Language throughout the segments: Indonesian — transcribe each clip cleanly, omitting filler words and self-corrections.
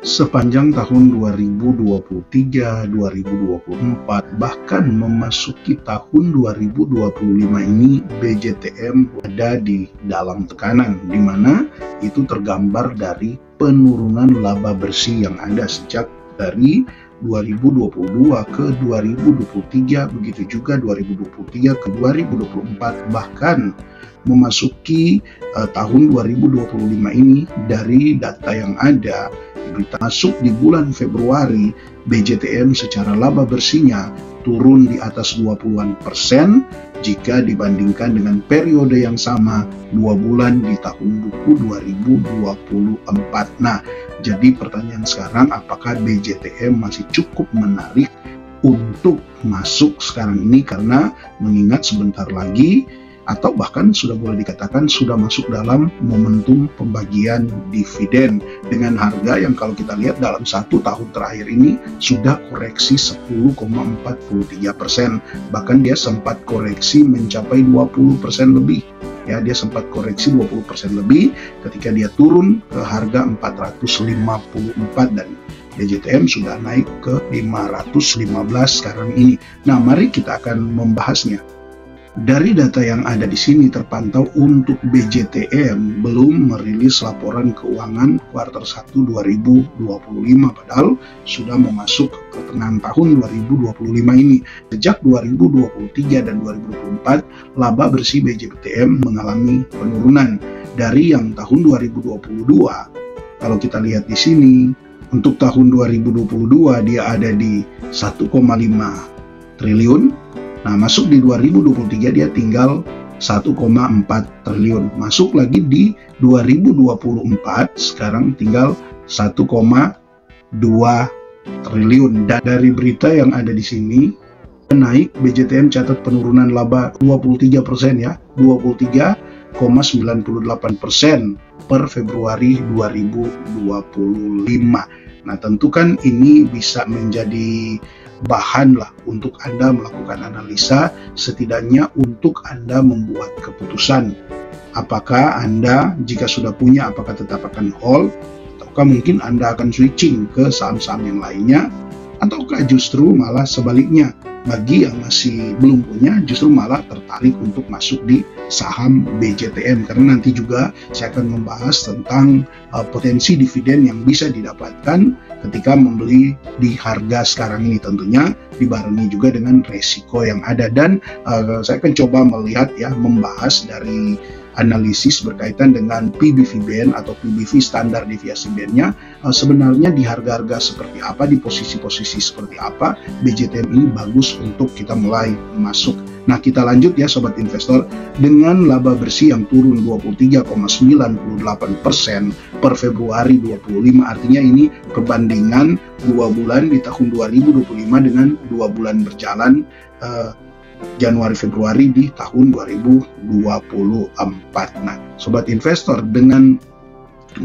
Sepanjang tahun 2023, 2024, bahkan memasuki tahun 2025 ini, BJTM ada di dalam tekanan, di mana itu tergambar dari penurunan laba bersih yang ada sejak dari 2022 ke 2023, begitu juga 2023 ke 2024, bahkan memasuki tahun 2025 ini. Dari data yang ada, berita masuk di bulan Februari, BJTM secara laba bersihnya turun di atas 20% jika dibandingkan dengan periode yang sama 2 bulan di tahun 2024. Nah, jadi pertanyaan sekarang, apakah BJTM masih cukup menarik untuk masuk sekarang ini, karena mengingat sebentar lagi atau bahkan sudah boleh dikatakan sudah masuk dalam momentum pembagian dividen dengan harga yang kalau kita lihat dalam 1 tahun terakhir ini sudah koreksi 10,43%, bahkan dia sempat koreksi mencapai 20% lebih. Ya, dia sempat koreksi 20% lebih ketika dia turun ke harga 454 dan BJTM sudah naik ke 515 sekarang ini. Nah, mari kita akan membahasnya. Dari data yang ada di sini terpantau untuk BJTM belum merilis laporan keuangan kuartal 1 2025, padahal sudah memasuk ke pertengahan tahun 2025 ini. Sejak 2023 dan 2024, laba bersih BJTM mengalami penurunan. Dari yang tahun 2022, kalau kita lihat di sini, untuk tahun 2022 dia ada di 1,5 triliun. Nah, masuk di 2023 dia tinggal 1,4 triliun. Masuk lagi di 2024, sekarang tinggal 1,2 triliun. Dan dari berita yang ada di sini, naik BJTM catat penurunan laba 23% ya, 23,98% per Februari 2025. Nah, tentu kan ini bisa menjadi bahan lah untuk Anda melakukan analisa, setidaknya untuk Anda membuat keputusan. Apakah Anda, jika sudah punya, apakah tetap akan hold, ataukah mungkin Anda akan switching ke saham-saham yang lainnya, ataukah justru malah sebaliknya, bagi yang masih belum punya, justru malah tertarik untuk masuk di saham BJTM, karena nanti juga saya akan membahas tentang potensi dividen yang bisa didapatkan ketika membeli di harga sekarang ini, tentunya dibarengi juga dengan resiko yang ada. Dan saya akan coba melihat ya, membahas dari analisis berkaitan dengan PBV band atau PBV standar deviasi bandnya, sebenarnya di harga-harga seperti apa, di posisi-posisi seperti apa BJTM ini bagus untuk kita mulai masuk. Nah, kita lanjut ya Sobat Investor, dengan laba bersih yang turun 23,98% per Februari 2025, artinya ini perbandingan 2 bulan di tahun 2025 dengan 2 bulan berjalan Januari-Februari di tahun 2024. Nah, Sobat Investor, dengan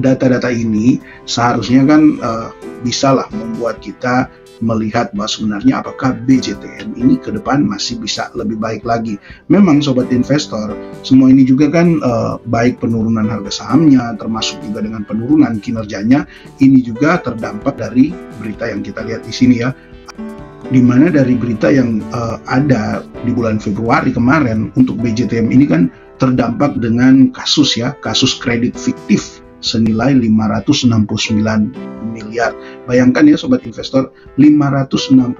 data-data ini seharusnya kan bisalah membuat kita melihat bahwa sebenarnya apakah BJTM ini ke depan masih bisa lebih baik lagi. Memang Sobat Investor, semua ini juga kan baik penurunan harga sahamnya, termasuk juga dengan penurunan kinerjanya, ini juga terdampak dari berita yang kita lihat di sini ya, di mana dari berita yang ada di bulan Februari kemarin untuk BJTM ini kan terdampak dengan kasus ya, kasus kredit fiktif senilai 569 miliar. Bayangkan ya Sobat Investor, 569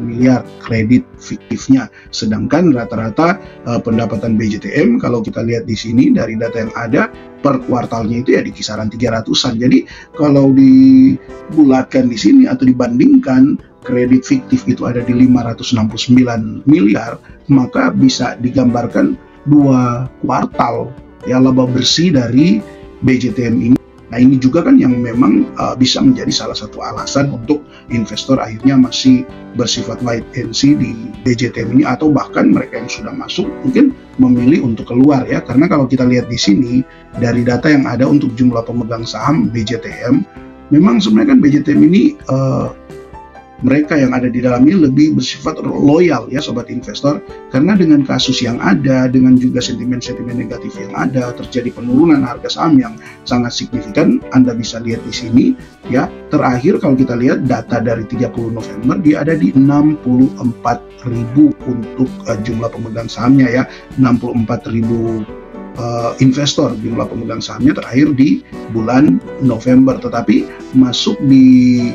miliar kredit fiktifnya. Sedangkan rata-rata pendapatan BJTM kalau kita lihat di sini dari data yang ada per kuartalnya itu ya di kisaran 300-an. Jadi kalau dibulatkan di sini atau dibandingkan kredit fiktif itu ada di 569 miliar, maka bisa digambarkan 2 kuartal ya laba bersih dari BJTM ini. Nah, ini juga kan yang memang bisa menjadi salah satu alasan untuk investor akhirnya masih bersifat wait and see di BJTM ini, atau bahkan mereka yang sudah masuk mungkin memilih untuk keluar ya, karena kalau kita lihat di sini dari data yang ada untuk jumlah pemegang saham BJTM, memang sebenarnya kan BJTM ini mereka yang ada di dalamnya lebih bersifat loyal ya sobat investor, karena dengan kasus yang ada, dengan juga sentimen-sentimen negatif yang ada, terjadi penurunan harga saham yang sangat signifikan. Anda bisa lihat di sini ya, terakhir kalau kita lihat data dari 30 November dia ada di 64.000 untuk jumlah pemegang sahamnya ya, 64.000 investor jumlah pemegang sahamnya terakhir di bulan November. Tetapi masuk di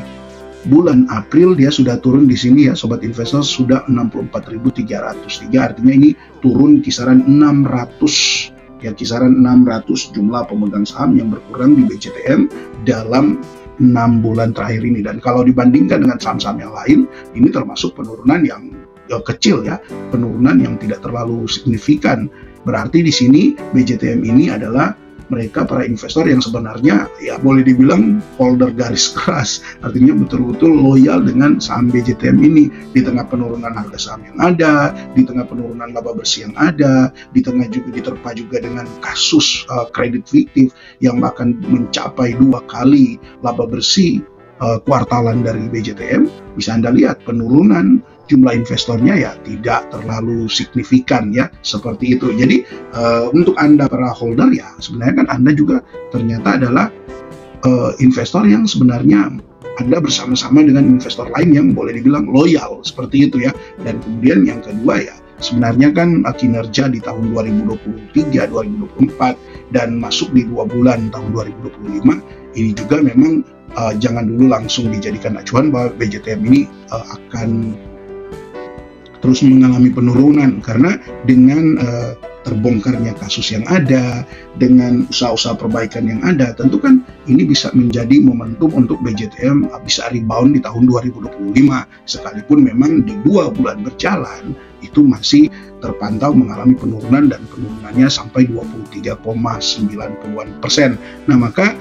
bulan April dia sudah turun di sini ya sobat investor, sudah 64.303, artinya ini turun kisaran 600 ya, kisaran 600 jumlah pemegang saham yang berkurang di BJTM dalam 6 bulan terakhir ini. Dan kalau dibandingkan dengan saham-saham yang lain, ini termasuk penurunan yang kecil ya, penurunan yang tidak terlalu signifikan. Berarti di sini BJTM ini adalah mereka para investor yang sebenarnya ya boleh dibilang holder garis keras, artinya betul-betul loyal dengan saham BJTM ini di tengah penurunan harga saham yang ada, di tengah penurunan laba bersih yang ada, di tengah juga diterpa juga dengan kasus kredit fiktif yang bahkan mencapai 2 kali laba bersih kuartalan dari BJTM. Bisa Anda lihat penurunan jumlah investornya ya tidak terlalu signifikan ya, seperti itu. Jadi untuk Anda para holder ya sebenarnya kan Anda juga ternyata adalah investor yang sebenarnya Anda bersama-sama dengan investor lain yang boleh dibilang loyal, seperti itu ya. Dan kemudian yang kedua ya, sebenarnya kan kinerja di tahun 2023, 2024 dan masuk di 2 bulan tahun 2025 ini juga memang jangan dulu langsung dijadikan acuan bahwa BJTM ini akan terus mengalami penurunan, karena dengan terbongkarnya kasus yang ada, dengan usaha-usaha perbaikan yang ada, tentu kan ini bisa menjadi momentum untuk BJTM bisa rebound di tahun 2025, sekalipun memang di 2 bulan berjalan itu masih terpantau mengalami penurunan dan penurunannya sampai 23,90%. Nah, maka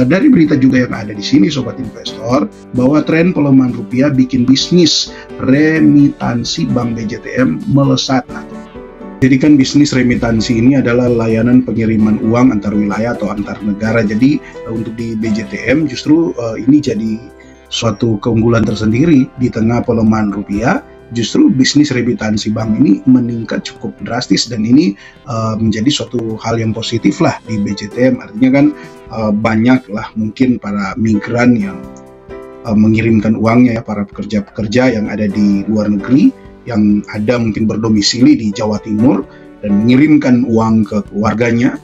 dari berita juga yang ada di sini sobat investor, bahwa tren pelemahan rupiah bikin bisnis remitansi Bank BJTM melesat. Jadi kan bisnis remitansi ini adalah layanan pengiriman uang antar wilayah atau antar negara. Jadi untuk di BJTM justru ini jadi suatu keunggulan tersendiri di tengah pelemahan rupiah. Justru bisnis remitansi bank ini meningkat cukup drastis, dan ini menjadi suatu hal yang positif lah di BJTM. Artinya kan banyak lah mungkin para migran yang mengirimkan uangnya ya, para pekerja-pekerja yang ada di luar negeri, yang ada mungkin berdomisili di Jawa Timur dan mengirimkan uang ke keluarganya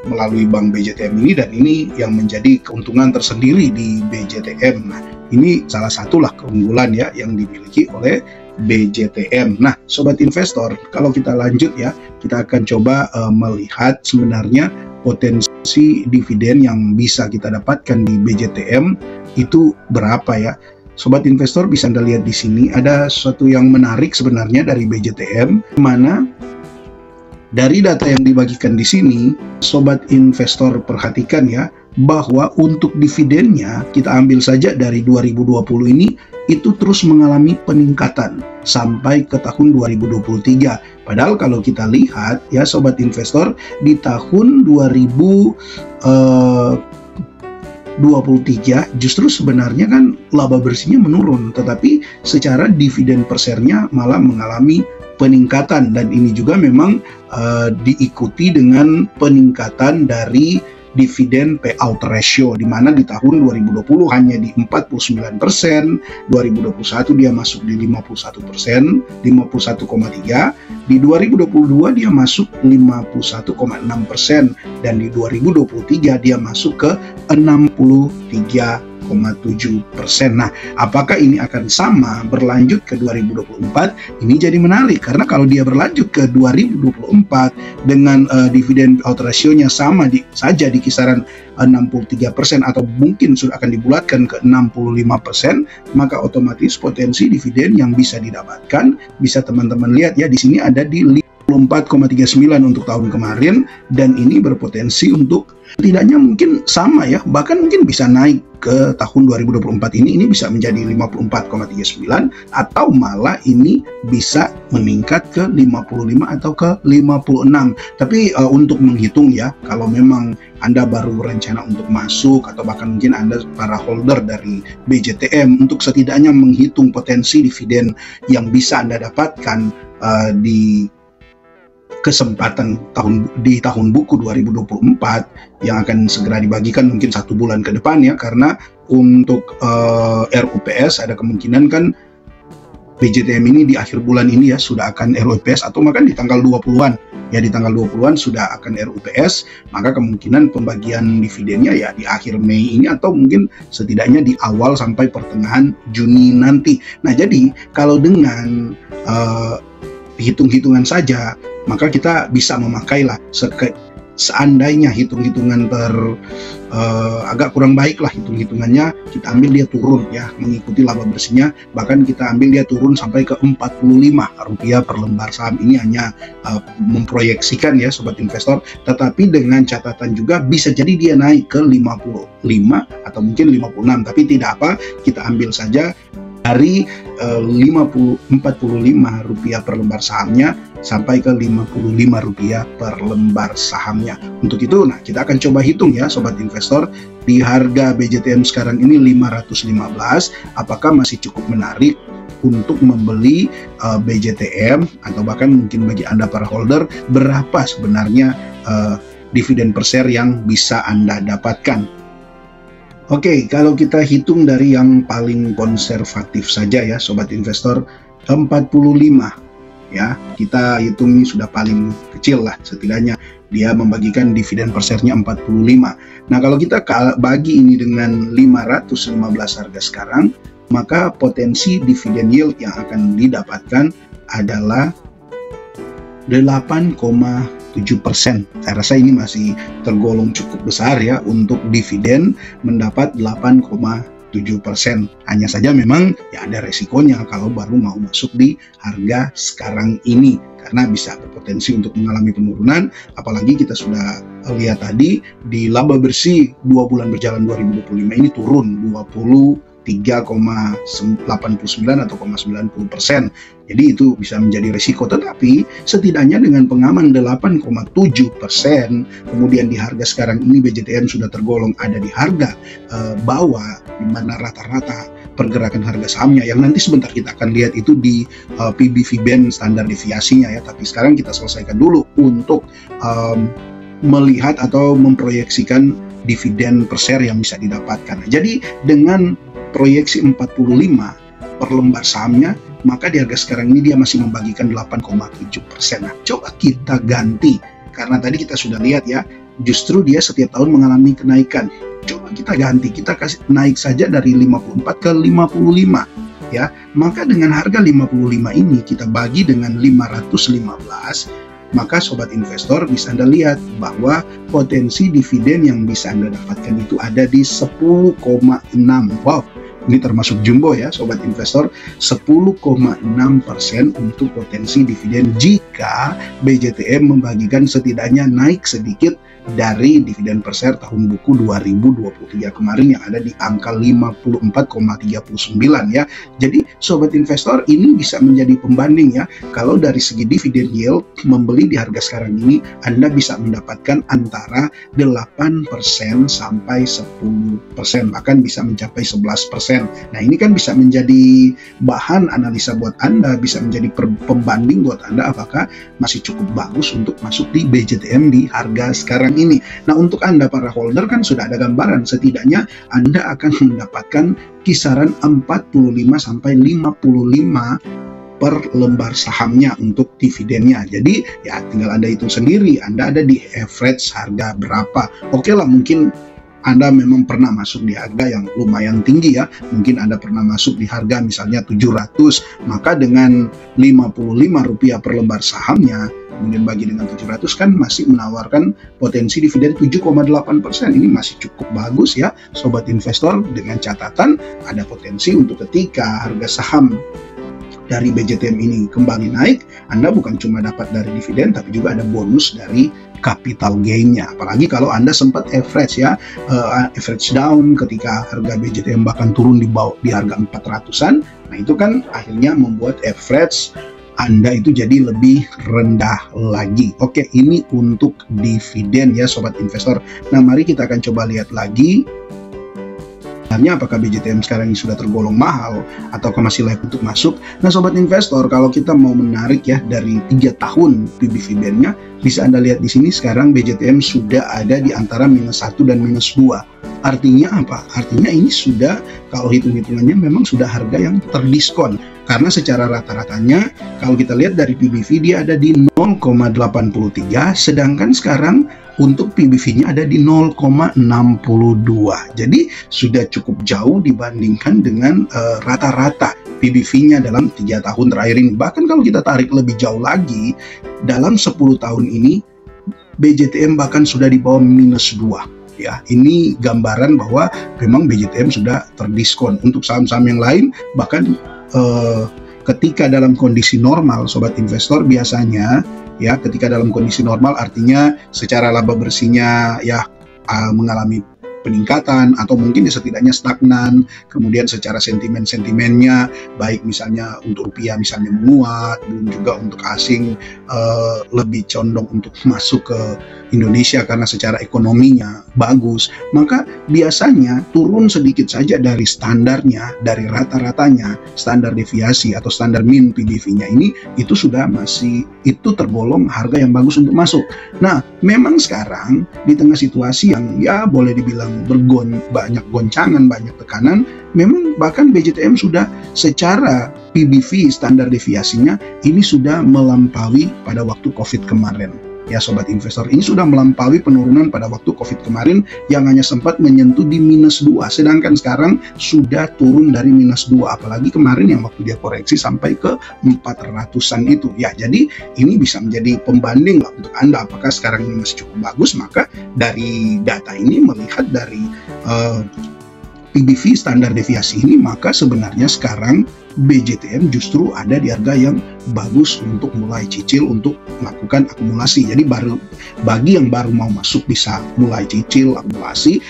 melalui bank BJTM ini, dan ini yang menjadi keuntungan tersendiri di BJTM. Nah, ini salah satulah keunggulan ya yang dimiliki oleh BJTM. Nah, sobat investor, kalau kita lanjut ya, kita akan coba melihat sebenarnya potensi dividen yang bisa kita dapatkan di BJTM itu berapa ya. Sobat investor, bisa Anda lihat di sini ada sesuatu yang menarik sebenarnya dari BJTM, mana dari data yang dibagikan di sini, sobat investor perhatikan ya, bahwa untuk dividennya kita ambil saja dari 2020 ini itu terus mengalami peningkatan sampai ke tahun 2023. Padahal kalau kita lihat ya sobat investor, di tahun 2023 justru sebenarnya kan laba bersihnya menurun, tetapi secara dividen per share-nya malah mengalami peningkatan, dan ini juga memang diikuti dengan peningkatan dari dividen payout ratio, di mana di tahun 2020 hanya di 49%, 2021 dia masuk di 51%, 51,3%, di 2022 dia masuk 51,6%, dan di 2023 dia masuk ke 63,7%. Nah, apakah ini akan sama berlanjut ke 2024? Ini jadi menarik, karena kalau dia berlanjut ke 2024 dengan dividen payout ratio-nya sama saja di kisaran 63%, atau mungkin sudah akan dibulatkan ke 65%, maka otomatis potensi dividen yang bisa didapatkan bisa teman-teman lihat ya, di sini ada di 4,39 untuk tahun kemarin, dan ini berpotensi untuk setidaknya mungkin sama ya, bahkan mungkin bisa naik ke tahun 2024 ini bisa menjadi 54,39, atau malah ini bisa meningkat ke 55 atau ke 56. Tapi untuk menghitung ya, kalau memang Anda baru rencana untuk masuk, atau bahkan mungkin Anda para holder dari BJTM, untuk setidaknya menghitung potensi dividen yang bisa Anda dapatkan di kesempatan di tahun buku 2024 yang akan segera dibagikan mungkin 1 bulan ke depan ya, karena untuk RUPS ada kemungkinan kan BJTM ini di akhir bulan ini ya sudah akan RUPS, atau bahkan di tanggal 20-an ya, di tanggal 20-an sudah akan RUPS, maka kemungkinan pembagian dividennya ya di akhir Mei ini, atau mungkin setidaknya di awal sampai pertengahan Juni nanti. Nah, jadi kalau dengan hitung-hitungan saja, maka kita bisa memakailah seandainya hitung-hitungan agak kurang baik lah hitung-hitungannya, kita ambil dia turun ya, mengikuti laba bersihnya, bahkan kita ambil dia turun sampai ke Rp45 per lembar saham. Ini hanya memproyeksikan ya sobat investor, tetapi dengan catatan juga bisa jadi dia naik ke 55 atau mungkin 56, tapi tidak apa, kita ambil saja dari Rp45 per lembar sahamnya sampai ke Rp55 per lembar sahamnya. Untuk itu, nah kita akan coba hitung ya sobat investor, di harga BJTM sekarang ini 515, apakah masih cukup menarik untuk membeli BJTM, atau bahkan mungkin bagi Anda para holder, berapa sebenarnya dividen per share yang bisa Anda dapatkan. Oke, kalau kita hitung dari yang paling konservatif saja ya sobat investor, 45 ya, kita hitung ini sudah paling kecil lah, setidaknya dia membagikan dividen per share-nya 45. Nah, kalau kita bagi ini dengan 515 harga sekarang, maka potensi dividen yield yang akan didapatkan adalah 8,7%. Saya rasa ini masih tergolong cukup besar ya untuk dividen mendapat 8,7%. Hanya saja memang ya ada resikonya kalau baru mau masuk di harga sekarang ini, karena bisa berpotensi untuk mengalami penurunan. Apalagi kita sudah lihat tadi di laba bersih 2 bulan berjalan 2025 ini turun 3,89 atau 90%. Jadi itu bisa menjadi risiko, tetapi setidaknya dengan pengaman 8,7%, kemudian di harga sekarang ini BJTM sudah tergolong ada di harga bawah, di mana rata-rata pergerakan harga sahamnya yang nanti sebentar kita akan lihat itu di PBV band standar deviasinya ya. Tapi sekarang kita selesaikan dulu untuk melihat atau memproyeksikan dividen per share yang bisa didapatkan. Jadi dengan proyeksi 45 per lembar sahamnya, maka di harga sekarang ini dia masih membagikan 8,7%. Nah, coba kita ganti, karena tadi kita sudah lihat ya, justru dia setiap tahun mengalami kenaikan. Coba kita ganti, kita kasih naik saja dari 54 ke 55 ya. Maka dengan harga 55 ini kita bagi dengan 515, maka sobat investor bisa Anda lihat bahwa potensi dividen yang bisa Anda dapatkan itu ada di 10,6. Wow, ini termasuk jumbo ya sobat investor, 10,6% untuk potensi dividen jika BJTM membagikan setidaknya naik sedikit dari dividen per share tahun buku 2023 kemarin yang ada di angka 54,39 ya. Jadi sobat investor, ini bisa menjadi pembanding ya. Kalau dari segi dividen yield membeli di harga sekarang ini, Anda bisa mendapatkan antara 8% sampai 10%, bahkan bisa mencapai 11%. Nah, ini kan bisa menjadi bahan analisa buat Anda, bisa menjadi pembanding buat Anda apakah masih cukup bagus untuk masuk di BJTM di harga sekarang ini. Nah, untuk Anda para holder kan sudah ada gambaran, setidaknya Anda akan mendapatkan kisaran 45 sampai 55 per lembar sahamnya untuk dividennya. Jadi ya tinggal Anda hitung sendiri, Anda ada di average harga berapa. Oke lah, mungkin Anda memang pernah masuk di harga yang lumayan tinggi ya, mungkin Anda pernah masuk di harga misalnya 700, maka dengan Rp55 per lembar sahamnya, kemudian bagi dengan 700 kan masih menawarkan potensi dividen 7,8%. Ini masih cukup bagus ya sobat investor, dengan catatan ada potensi untuk ketika harga saham dari BJTM ini kembali naik, Anda bukan cuma dapat dari dividen, tapi juga ada bonus dari capital gain-nya. Apalagi kalau Anda sempat average ya, average down ketika harga BJTM bahkan turun di harga 400-an. Nah, itu kan akhirnya membuat average Anda itu jadi lebih rendah lagi. Oke, ini untuk dividen ya sobat investor. Nah, mari kita akan coba lihat lagi sebenarnya apakah BJTM sekarang ini sudah tergolong mahal ataukah masih layak untuk masuk. Nah, sobat investor, kalau kita mau menarik ya dari 3 tahun PB-nya, bisa Anda lihat di sini sekarang BJTM sudah ada di antara -1 dan -2. Artinya apa? Artinya ini sudah, kalau hitung-hitungannya memang sudah harga yang terdiskon. Karena secara rata-ratanya, kalau kita lihat dari PBV dia ada di 0,83, sedangkan sekarang untuk PBV-nya ada di 0,62. Jadi sudah cukup jauh dibandingkan dengan rata-rata PBV-nya dalam 3 tahun terakhir ini. Bahkan kalau kita tarik lebih jauh lagi, dalam 10 tahun ini, BJTM bahkan sudah di bawah -2. Ya, ini gambaran bahwa memang BJTM sudah terdiskon. Untuk saham-saham yang lain, bahkan ketika dalam kondisi normal, sobat investor, biasanya ya ketika dalam kondisi normal artinya secara laba bersihnya ya mengalami peningkatan atau mungkin ya setidaknya stagnan, kemudian secara sentimennya baik misalnya untuk rupiah misalnya menguat, belum juga untuk asing lebih condong untuk masuk ke Indonesia karena secara ekonominya bagus, maka biasanya turun sedikit saja dari standarnya, dari rata-ratanya, standar deviasi atau standar min PBV-nya ini, itu sudah itu tergolong harga yang bagus untuk masuk. Nah, memang sekarang di tengah situasi yang ya boleh dibilang banyak goncangan, banyak tekanan, memang bahkan BJTM sudah secara PBV standar deviasinya ini sudah melampaui pada waktu COVID kemarin. Ya sobat investor, ini sudah melampaui penurunan pada waktu COVID kemarin yang hanya sempat menyentuh di -2, sedangkan sekarang sudah turun dari -2, apalagi kemarin yang waktu dia koreksi sampai ke 400-an itu. Ya, jadi ini bisa menjadi pembanding lah untuk Anda apakah sekarang ini masih cukup bagus. Maka dari data ini melihat dari PBV standar deviasi ini, maka sebenarnya sekarang BJTM justru ada di harga yang bagus untuk mulai cicil, untuk melakukan akumulasi. Jadi bagi yang baru mau masuk bisa mulai cicil, akumulasi,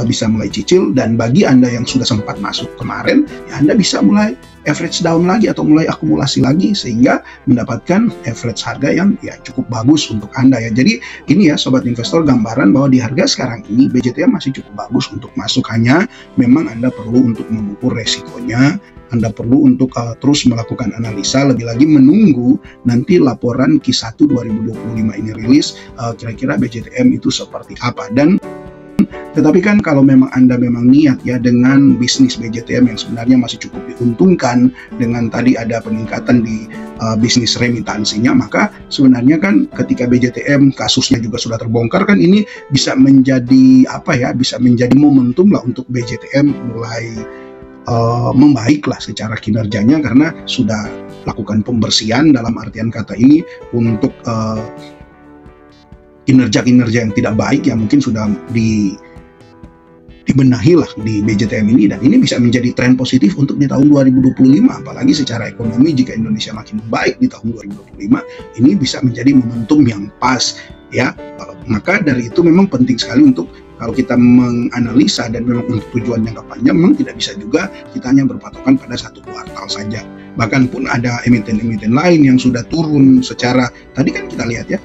bisa mulai cicil, dan bagi Anda yang sudah sempat masuk kemarin, ya Anda bisa mulai average down lagi atau mulai akumulasi lagi sehingga mendapatkan average harga yang ya cukup bagus untuk Anda ya. Jadi ini ya sobat investor, gambaran bahwa di harga sekarang ini BJTM masih cukup bagus untuk masuk, hanya memang Anda perlu untuk mengukur resikonya. Anda perlu untuk terus melakukan analisa, lebih lagi menunggu nanti laporan Q1 2025 ini rilis, kira-kira BJTM itu seperti apa. Dan tetapi kan kalau memang Anda memang niat ya dengan bisnis BJTM yang sebenarnya masih cukup diuntungkan, dengan tadi ada peningkatan di bisnis remitansinya, maka sebenarnya kan ketika BJTM kasusnya juga sudah terbongkar, kan ini bisa menjadi apa ya, bisa menjadi momentum lah untuk BJTM mulai membaiklah secara kinerjanya, karena sudah lakukan pembersihan dalam artian kata ini untuk kinerja-kinerja yang tidak baik yang mungkin sudah dibenahi lah di BJTM ini, dan ini bisa menjadi tren positif untuk di tahun 2025, apalagi secara ekonomi jika Indonesia makin baik di tahun 2025, ini bisa menjadi momentum yang pas ya. Maka dari itu memang penting sekali untuk kalau kita menganalisa dan memang untuk tujuan jangka panjang, memang tidak bisa juga kita hanya berpatokan pada satu kuartal saja. Bahkan pun ada emiten-emiten lain yang sudah turun secara, tadi kan kita lihat ya,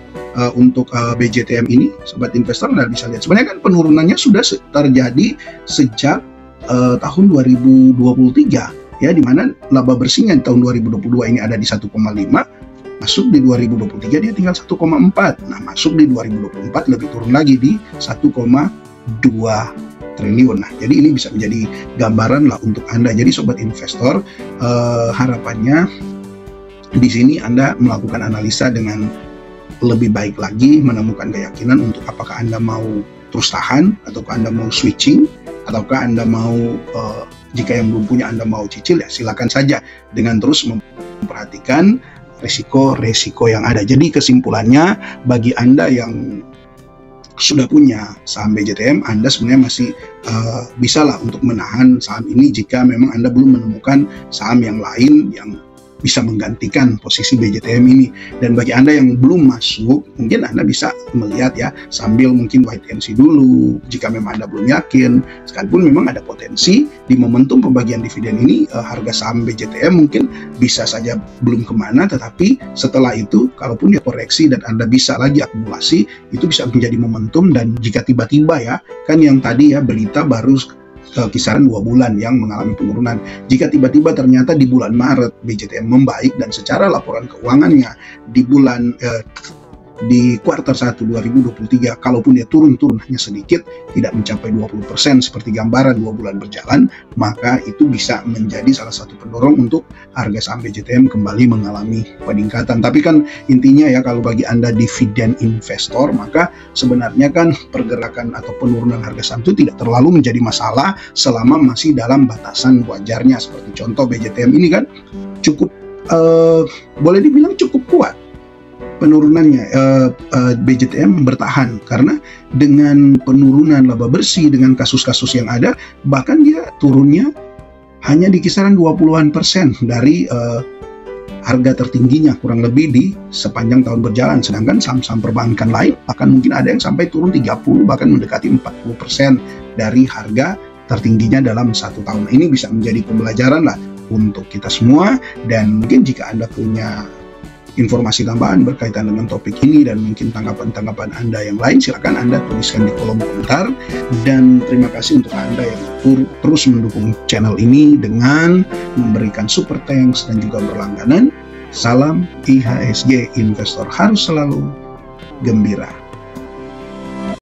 untuk BJTM ini, sobat investor Anda bisa lihat sebenarnya kan penurunannya sudah terjadi sejak tahun 2023 ya, dimana laba bersihnya di tahun 2022 ini ada di 1,5, masuk di 2023 dia tinggal 1,4. Nah, masuk di 2024 lebih turun lagi di 1,2 triliun. Nah, jadi ini bisa menjadi gambaran lah untuk Anda. Jadi sobat investor, harapannya di sini Anda melakukan analisa dengan lebih baik lagi, menemukan keyakinan untuk apakah Anda mau terus tahan, ataukah Anda mau switching, ataukah Anda mau jika yang belum punya Anda mau cicil, ya silakan saja dengan terus memperhatikan resiko-resiko yang ada. Jadi kesimpulannya, bagi Anda yang sudah punya saham BJTM, Anda sebenarnya masih bisa lah untuk menahan saham ini jika memang Anda belum menemukan saham yang lain yang bisa menggantikan posisi BJTM ini. Dan bagi Anda yang belum masuk, mungkin Anda bisa melihat ya, sambil mungkin wait and see dulu jika memang Anda belum yakin. Sekalipun memang ada potensi di momentum pembagian dividen ini, harga saham BJTM mungkin bisa saja belum kemana, tetapi setelah itu kalaupun dia koreksi dan Anda bisa lagi akumulasi, itu bisa menjadi momentum. Dan jika tiba-tiba ya, kan yang tadi ya berita baru kisaran 2 bulan yang mengalami penurunan. Jika tiba-tiba ternyata di bulan Maret BJTM membaik dan secara laporan keuangannya di kuartal 1 2023, kalaupun dia turun hanya sedikit, tidak mencapai 20% seperti gambaran 2 bulan berjalan, maka itu bisa menjadi salah satu pendorong untuk harga saham BJTM kembali mengalami peningkatan. Tapi kan intinya ya, kalau bagi Anda dividen investor, maka sebenarnya kan pergerakan atau penurunan harga saham itu tidak terlalu menjadi masalah selama masih dalam batasan wajarnya. Seperti contoh BJTM ini kan cukup boleh dibilang cukup kuat penurunannya. BJTM bertahan karena dengan penurunan laba bersih, dengan kasus-kasus yang ada, bahkan dia turunnya hanya di kisaran 20-an% dari harga tertingginya kurang lebih di sepanjang tahun berjalan. Sedangkan saham-saham perbankan lain bahkan mungkin ada yang sampai turun 30 bahkan mendekati 40% dari harga tertingginya dalam 1 tahun. Ini bisa menjadi pembelajaran lah untuk kita semua. Dan mungkin jika Anda punya informasi tambahan berkaitan dengan topik ini dan mungkin tanggapan-tanggapan Anda yang lain, silakan Anda tuliskan di kolom komentar. Dan terima kasih untuk Anda yang terus mendukung channel ini dengan memberikan super thanks dan juga berlangganan. Salam IHSG, investor harus selalu gembira.